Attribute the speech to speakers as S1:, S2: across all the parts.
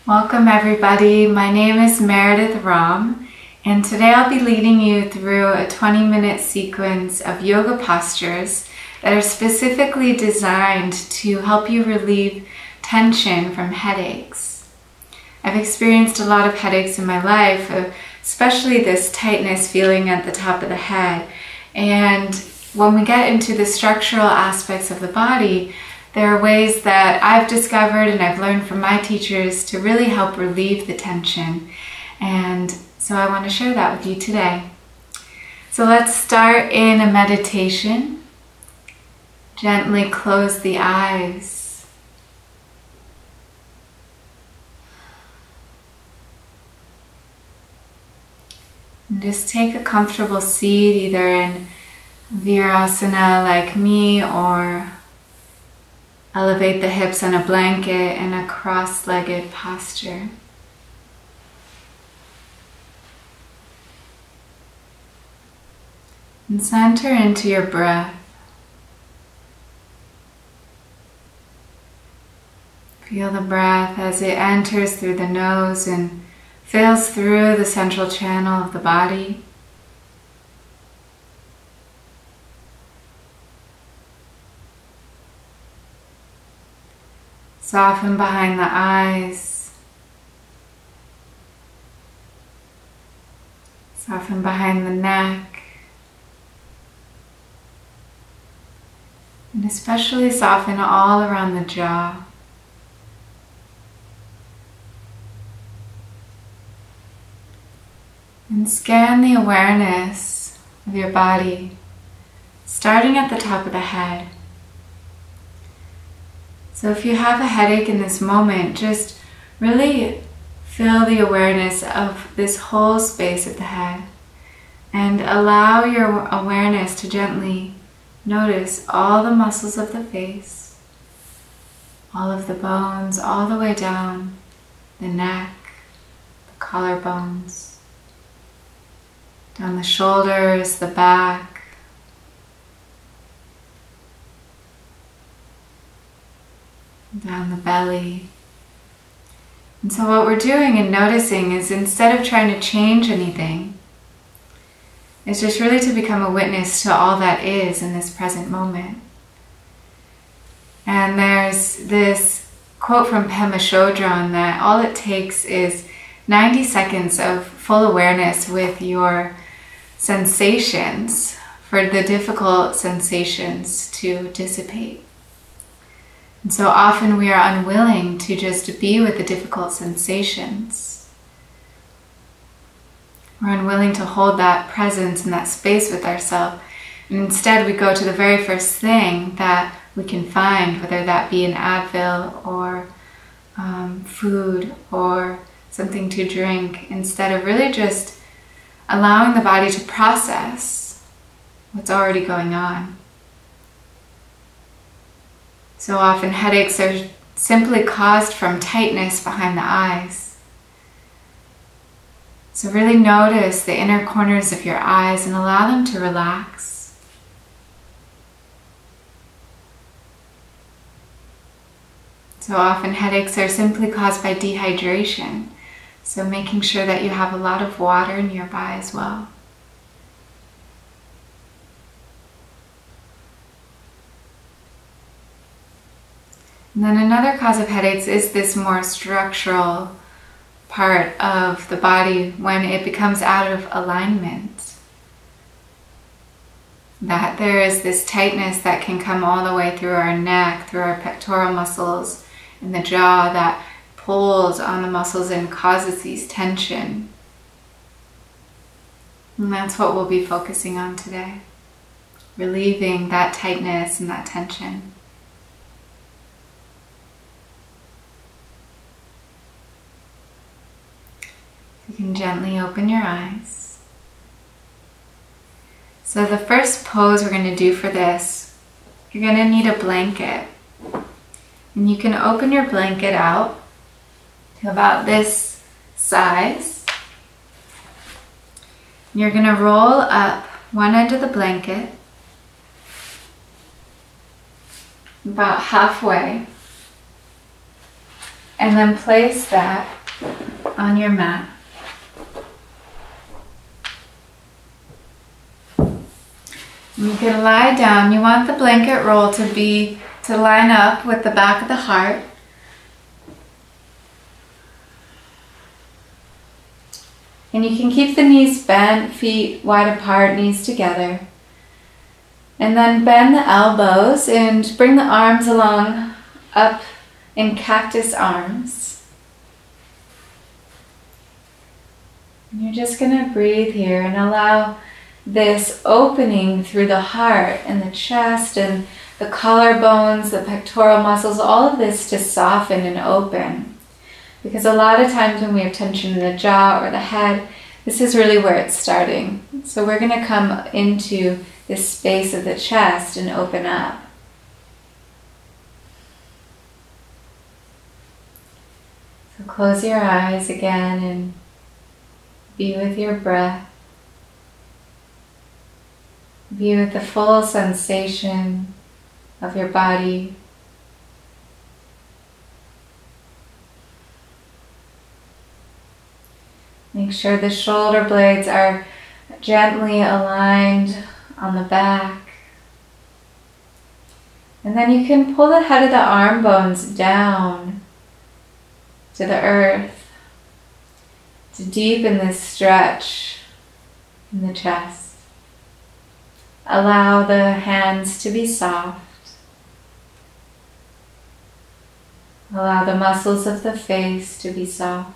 S1: Welcome everybody, my name is Meredith Ram, and today I'll be leading you through a 20-minute sequence of yoga postures that are specifically designed to help you relieve tension from headaches. I've experienced a lot of headaches in my life, especially this tightness feeling at the top of the head, and when we get into the structural aspects of the body, there are ways that I've discovered and I've learned from my teachers to really help relieve the tension. And so I want to share that with you today. So let's start in a meditation. Gently close the eyes. And just take a comfortable seat, either in Virasana like me, or elevate the hips on a blanket in a cross-legged posture. And center into your breath. Feel the breath as it enters through the nose and fills through the central channel of the body. Soften behind the eyes. Soften behind the neck. And especially soften all around the jaw. And scan the awareness of your body, starting at the top of the head. So if you have a headache in this moment, just really feel the awareness of this whole space of the head and allow your awareness to gently notice all the muscles of the face, all of the bones, all the way down the neck, the collarbones, down the shoulders, the back, down the belly. And so what we're doing and noticing is, instead of trying to change anything, is just really to become a witness to all that is in this present moment. And there's this quote from Pema Chodron that all it takes is 90 seconds of full awareness with your sensations for the difficult sensations to dissipate. And so often we are unwilling to just be with the difficult sensations. We're unwilling to hold that presence and that space with ourselves. And instead we go to the very first thing that we can find, whether that be an Advil or food or something to drink, instead of really just allowing the body to process what's already going on. So often headaches are simply caused from tightness behind the eyes. So really notice the inner corners of your eyes and allow them to relax. So often headaches are simply caused by dehydration. So making sure that you have a lot of water nearby as well. And then another cause of headaches is this more structural part of the body when it becomes out of alignment. That there is this tightness that can come all the way through our neck, through our pectoral muscles and the jaw, that pulls on the muscles and causes these tension. And that's what we'll be focusing on today. Relieving that tightness and that tension. You can gently open your eyes. So the first pose we're going to do for this, you're going to need a blanket. And you can open your blanket out to about this size. You're going to roll up one end of the blanket about halfway, and then place that on your mat. You can lie down. You want the blanket roll to line up with the back of the heart. And you can keep the knees bent, feet wide apart, knees together. And then bend the elbows and bring the arms along up in cactus arms. And you're just going to breathe here and allow this opening through the heart and the chest and the collarbones, the pectoral muscles, all of this to soften and open. Because a lot of times when we have tension in the jaw or the head, this is really where it's starting. So we're going to come into this space of the chest and open up. So close your eyes again and be with your breath. Be with the full sensation of your body. Make sure the shoulder blades are gently aligned on the back. And then you can pull the head of the arm bones down to the earth to deepen this stretch in the chest. Allow the hands to be soft. Allow the muscles of the face to be soft.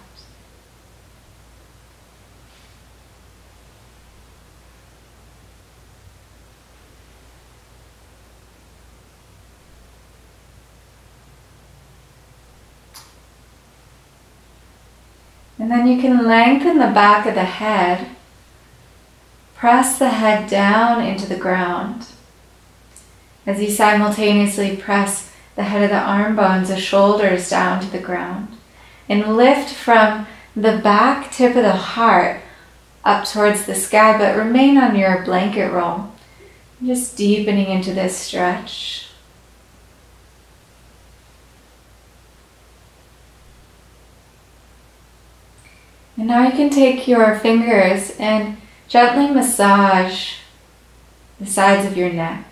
S1: And then you can lengthen the back of the head. Press the head down into the ground. As you simultaneously press the head of the arm bones, the shoulders down to the ground. And lift from the back tip of the heart up towards the sky, but remain on your blanket roll. Just deepening into this stretch. And now you can take your fingers and gently massage the sides of your neck.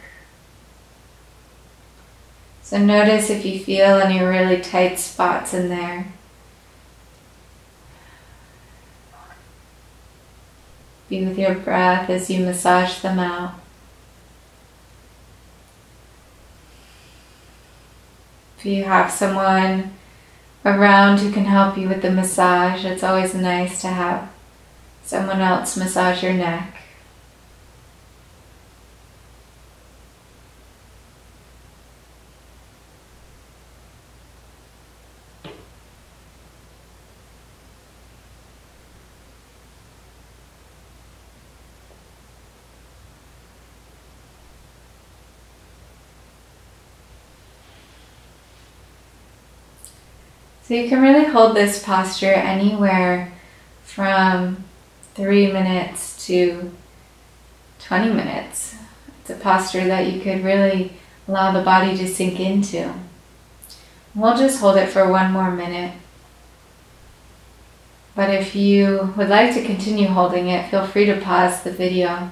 S1: So notice if you feel any really tight spots in there. Be with your breath as you massage them out. If you have someone around who can help you with the massage, it's always nice to have someone else massage your neck. So you can really hold this posture anywhere from 3 minutes to 20 minutes. It's a posture that you could really allow the body to sink into. We'll just hold it for 1 more minute. But if you would like to continue holding it, feel free to pause the video.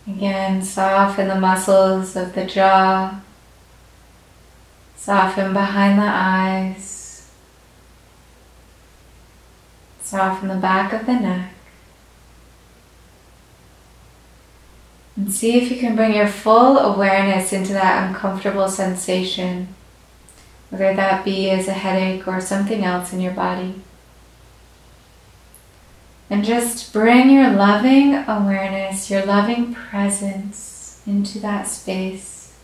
S1: Again, soften the muscles of the jaw, soften behind the eyes, soften the back of the neck, and see if you can bring your full awareness into that uncomfortable sensation, whether that be as a headache or something else in your body. And just bring your loving awareness, your loving presence into that space.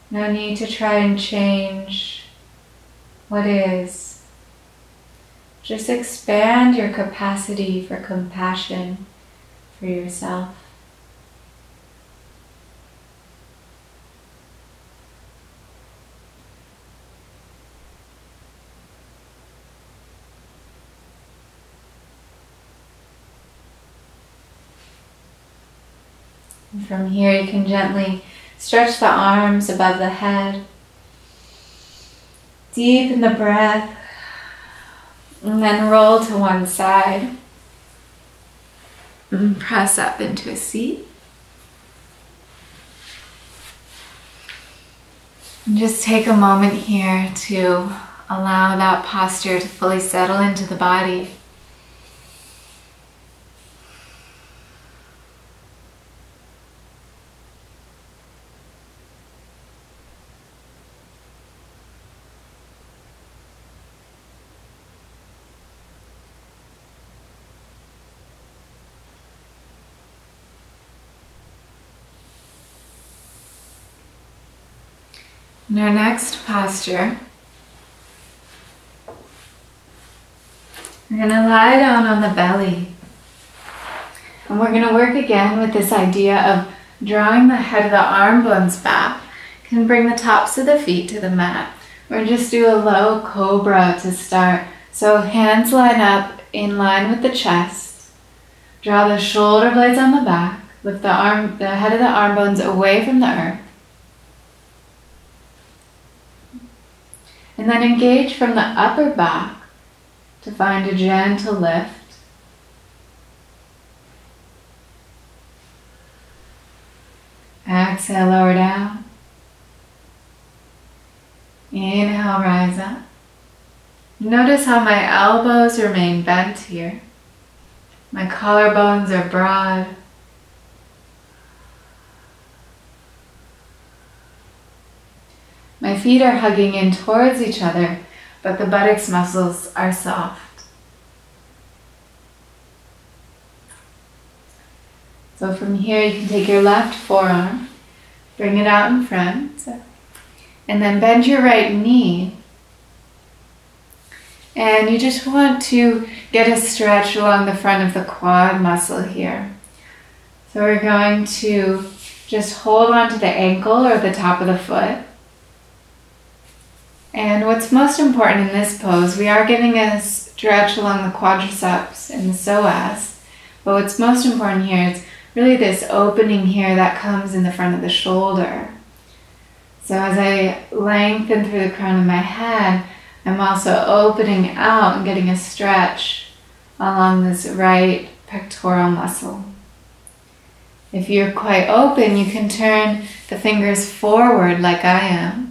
S1: No need to try and change what is. Just expand your capacity for compassion for yourself. And from here you can gently stretch the arms above the head. Deepen the breath. And then roll to one side. And press up into a seat. And just take a moment here to allow that posture to fully settle into the body. In our next posture, we're going to lie down on the belly. And we're going to work again with this idea of drawing the head of the arm bones back. You can bring the tops of the feet to the mat. Or just do a low cobra to start. So hands line up in line with the chest. Draw the shoulder blades on the back. Lift the head of the arm bones away from the earth. And then engage from the upper back to find a gentle lift. Exhale, lower down. Inhale, rise up. Notice how my elbows remain bent here. My collarbones are broad. My feet are hugging in towards each other, but the buttocks muscles are soft. So from here you can take your left forearm, bring it out in front, and then bend your right knee. And you just want to get a stretch along the front of the quad muscle here. So we're going to just hold on to the ankle or the top of the foot. And what's most important in this pose, we are getting a stretch along the quadriceps and the psoas, but what's most important here is really this opening here that comes in the front of the shoulder. So as I lengthen through the crown of my head, I'm also opening out and getting a stretch along this right pectoral muscle. If you're quite open, you can turn the fingers forward like I am.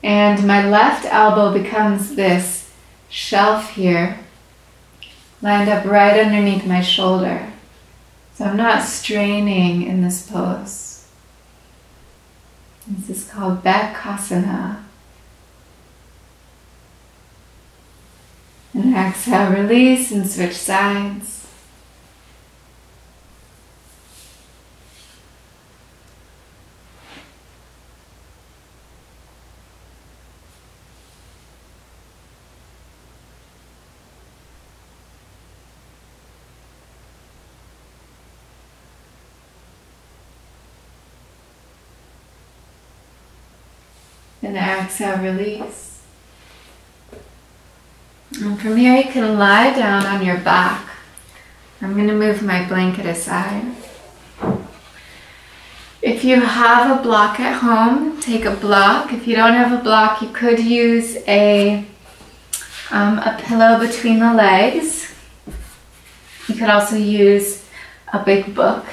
S1: And my left elbow becomes this shelf here, lined up right underneath my shoulder. So I'm not straining in this pose. This is called Bakasana. And exhale, release and switch sides. And exhale, release. And from here you can lie down on your back. I'm going to move my blanket aside. If you have a block at home, take a block. If you don't have a block, you could use a pillow between the legs. You could also use a big book.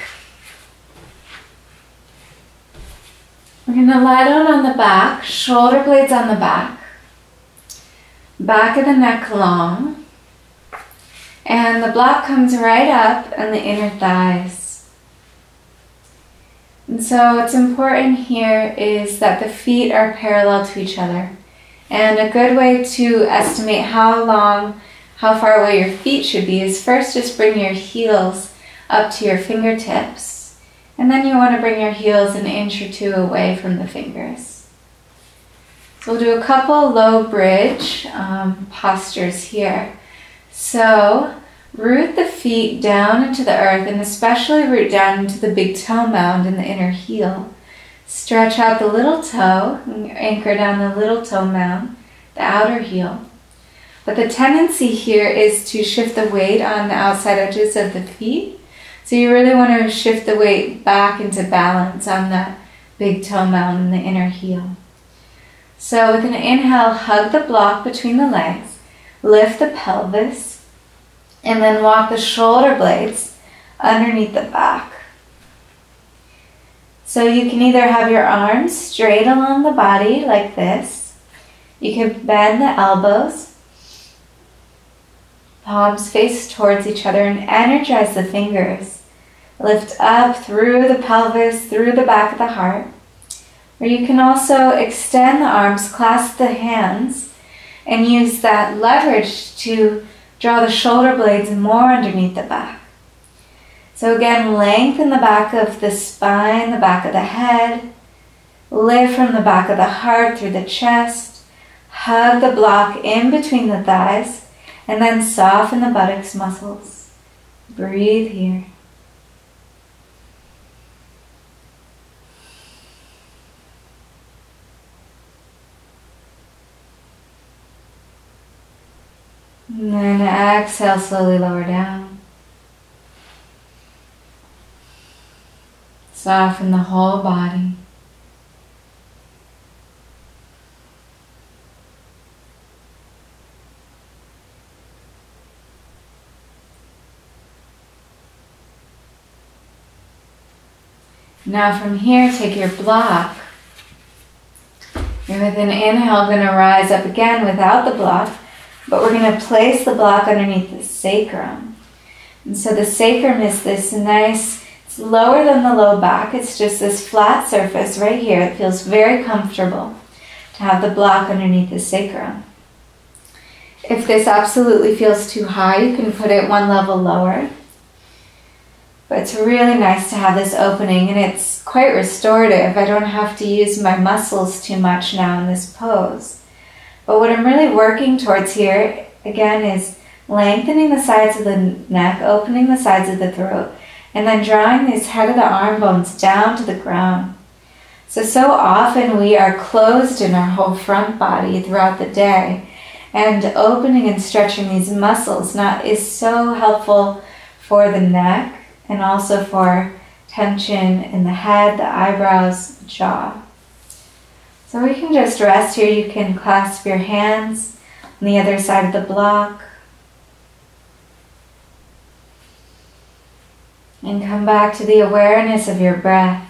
S1: We're going to lie down on the back, shoulder blades on the back, back of the neck long, and the block comes right up and the inner thighs. And so what's important here is that the feet are parallel to each other. And a good way to estimate how far away your feet should be is first just bring your heels up to your fingertips. And then you want to bring your heels an inch or two away from the fingers. So we'll do a couple low bridge postures here. So root the feet down into the earth and especially root down into the big toe mound in the inner heel. Stretch out the little toe and anchor down the little toe mound, the outer heel. But the tendency here is to shift the weight on the outside edges of the feet. So you really want to shift the weight back into balance on that big toe mound and the inner heel. So with an inhale, hug the block between the legs, lift the pelvis, and then walk the shoulder blades underneath the back. So you can either have your arms straight along the body like this. You can bend the elbows, palms face towards each other, and energize the fingers. Lift up through the pelvis, through the back of the heart. Or you can also extend the arms, clasp the hands, and use that leverage to draw the shoulder blades more underneath the back. So again, lengthen the back of the spine, the back of the head. Lift from the back of the heart through the chest. Hug the block in between the thighs, and then soften the buttocks muscles. Breathe here. And then exhale, slowly lower down. Soften the whole body. Now from here, take your block. You're with an inhale going to rise up again without the block, but we're going to place the block underneath the sacrum. And so the sacrum is this nice, it's lower than the low back. It's just this flat surface right here. It feels very comfortable to have the block underneath the sacrum. If this absolutely feels too high, you can put it one level lower. But it's really nice to have this opening, and it's quite restorative. I don't have to use my muscles too much now in this pose. But what I'm really working towards here, again, is lengthening the sides of the neck, opening the sides of the throat, and then drawing this head of the arm bones down to the ground. So often we are closed in our whole front body throughout the day, and opening and stretching these muscles is so helpful for the neck and also for tension in the head, the eyebrows, the jaw. So we can just rest here. You can clasp your hands on the other side of the block. And come back to the awareness of your breath.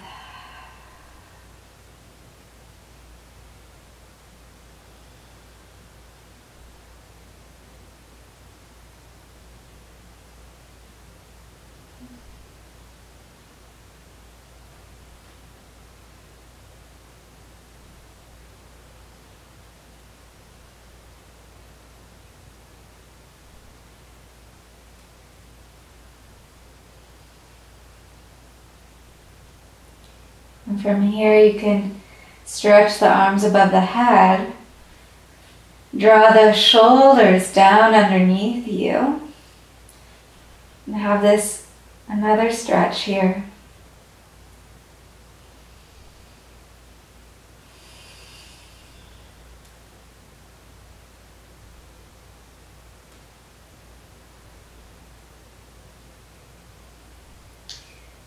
S1: And from here you can stretch the arms above the head, draw the shoulders down underneath you, and have this another stretch here.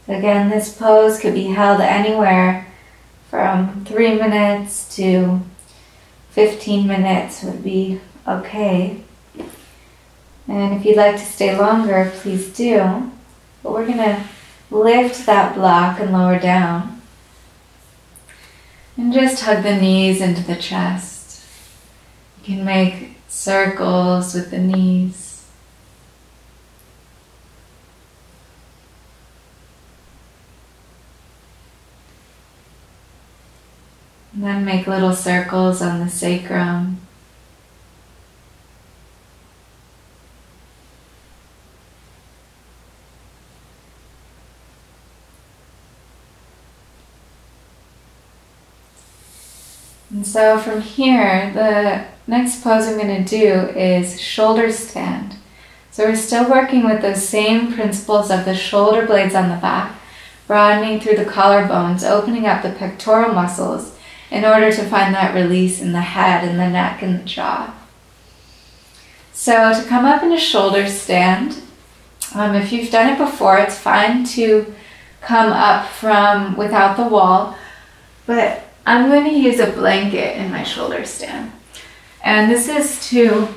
S1: So again, this pose could be held anywhere from 3 minutes to 15 minutes would be okay. And if you'd like to stay longer, please do. But we're going to lift that block and lower down. And just hug the knees into the chest. You can make circles with the knees. And then make little circles on the sacrum. And so from here, the next pose I'm going to do is shoulder stand. So we're still working with those same principles of the shoulder blades on the back, broadening through the collarbones, opening up the pectoral muscles, in order to find that release in the head and the neck and the jaw. So to come up in a shoulder stand, If you've done it before, it's fine to come up from without the wall, but I'm going to use a blanket in my shoulder stand. And this is to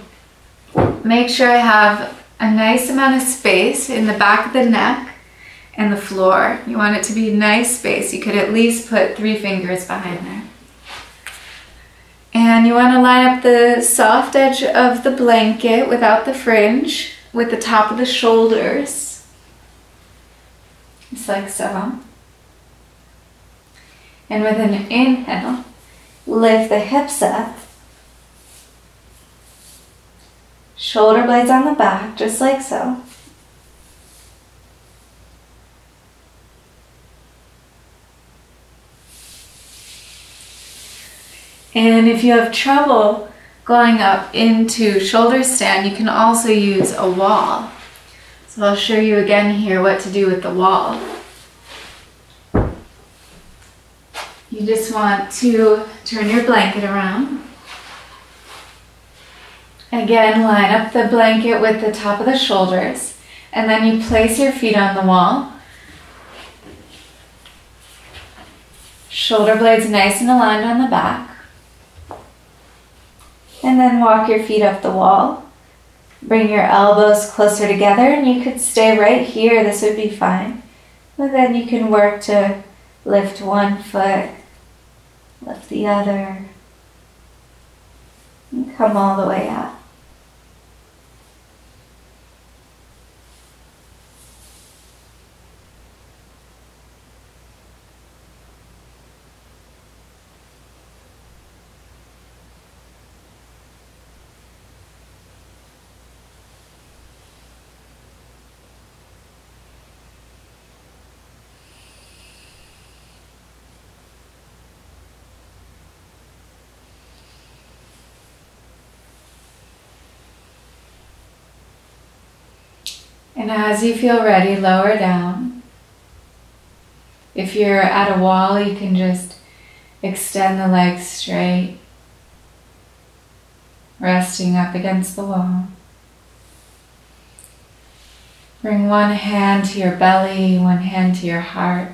S1: make sure I have a nice amount of space in the back of the neck and the floor. You want it to be nice space. You could at least put 3 fingers behind there. And you want to line up the soft edge of the blanket without the fringe with the top of the shoulders, just like so. And with an inhale, lift the hips up, shoulder blades on the back, just like so. And if you have trouble going up into shoulder stand, you can also use a wall. So I'll show you again here what to do with the wall. You just want to turn your blanket around. Again, line up the blanket with the top of the shoulders, and then you place your feet on the wall. Shoulder blades nice and aligned on the back. And then walk your feet up the wall. Bring your elbows closer together, and you could stay right here. This would be fine. But then you can work to lift one foot, lift the other, and come all the way up. And as you feel ready, lower down. If you're at a wall, you can just extend the legs straight, resting up against the wall. Bring one hand to your belly, one hand to your heart.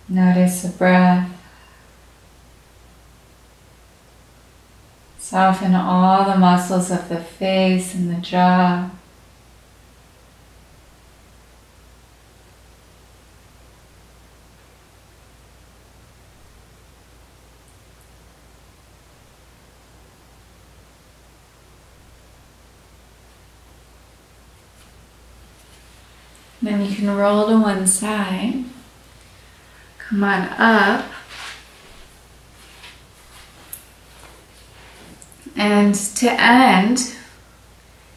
S1: Notice the breath. Soften all the muscles of the face and the jaw. Then you can roll to one side. Come on up. And to end,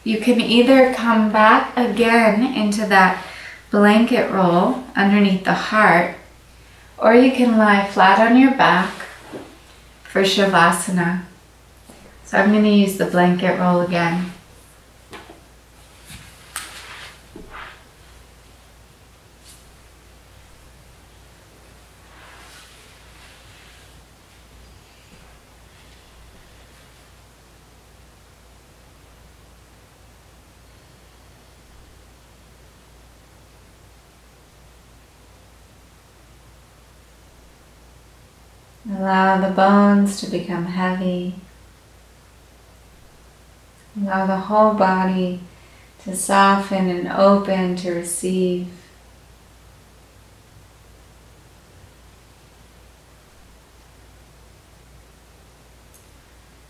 S1: you can either come back again into that blanket roll underneath the heart, or you can lie flat on your back for Shavasana. So I'm going to use the blanket roll again. Allow the bones to become heavy. Allow the whole body to soften and open to receive.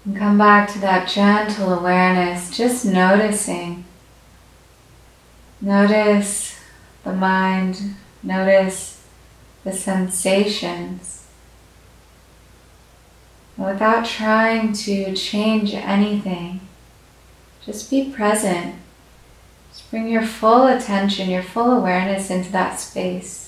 S1: And come back to that gentle awareness, just noticing. Notice the mind, notice the sensations. Without trying to change anything, just be present. Just bring your full attention, your full awareness into that space.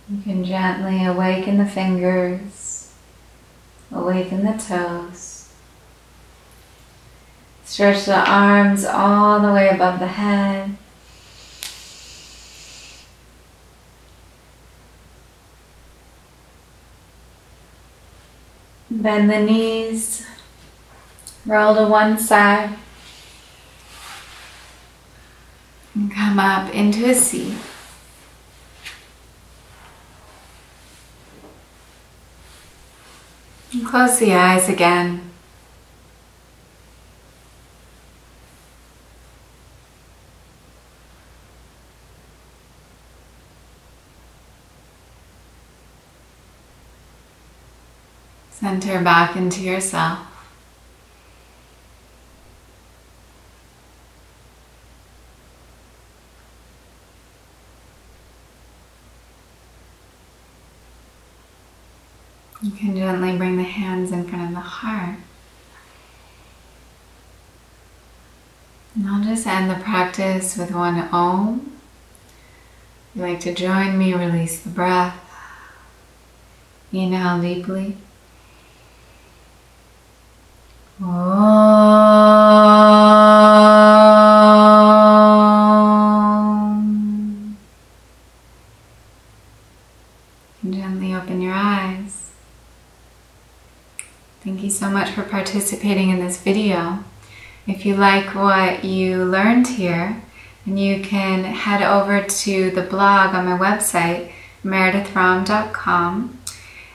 S1: You can gently awaken the fingers, awaken the toes. Stretch the arms all the way above the head. Bend the knees, roll to one side, and come up into a seat. And close the eyes again. Center back into yourself. You can gently bring the hands in front of the heart. And I'll just end the practice with one Om. If you'd like to join me, release the breath. Inhale deeply. Om. And gently open your eyes. Thank you so much for participating in this video. If you like what you learned here, then you can head over to the blog on my website, meredithram.com,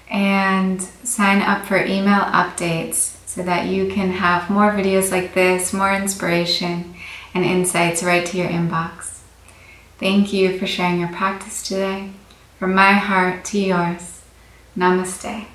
S1: and sign up for email updates so that you can have more videos like this, more inspiration and insights right to your inbox. Thank you for sharing your practice today. From my heart to yours, namaste.